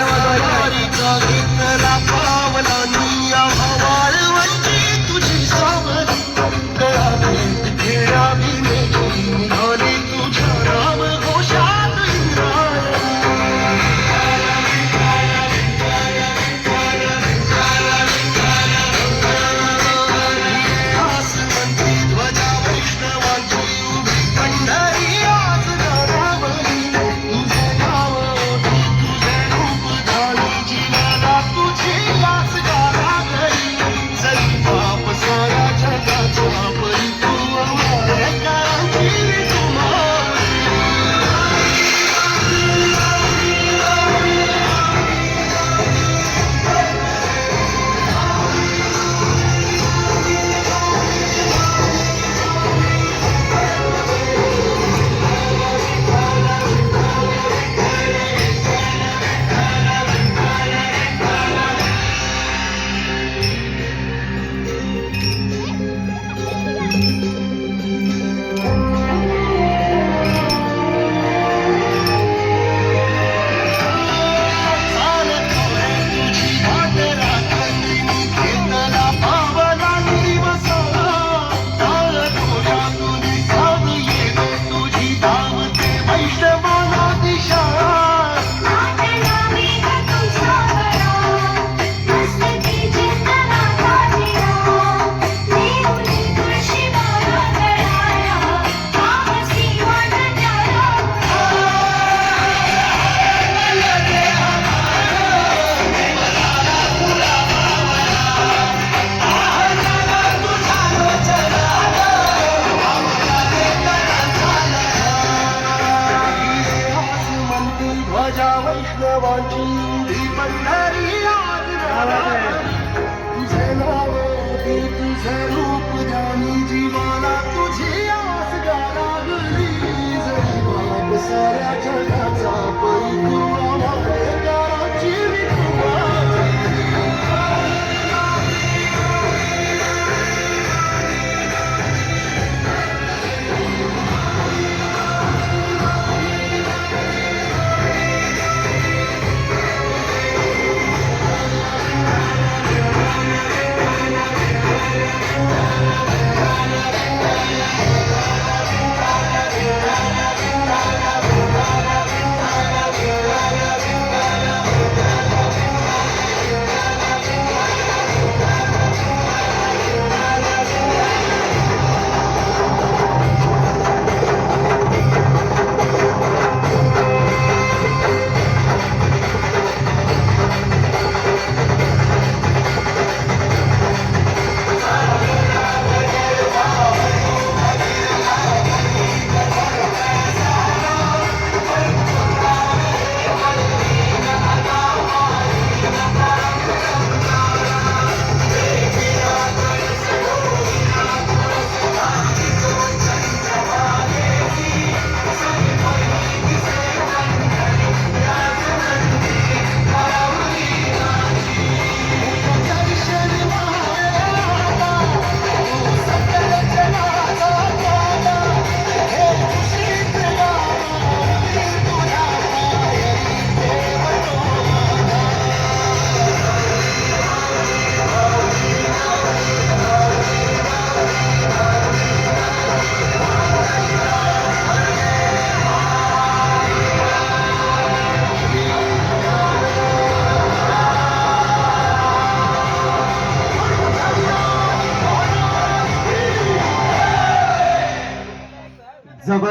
वारीचा घेतला पावला निया वाळवंटी तुझी सावली गळ्यात खेळा बिनेची निघाली तुझ्या राम घोषात आसमंती ध्वजा वैष्णवांची उभी पंढरी आज गावावरी तुझे नाव ओढी तुझे रूप धारी जीवाला तुझी आस गावावरी जरी बाप साऱ्या जगाचा परी तू अमरेकरांची ध्वजा वैष्णवांची उभी पंढरी आज गावावरी तुझे नाव ओढी तुझे रूप ध्यानी जीवाला तुझी आस गावावरी जरी बाप साऱ्या जगाचा परी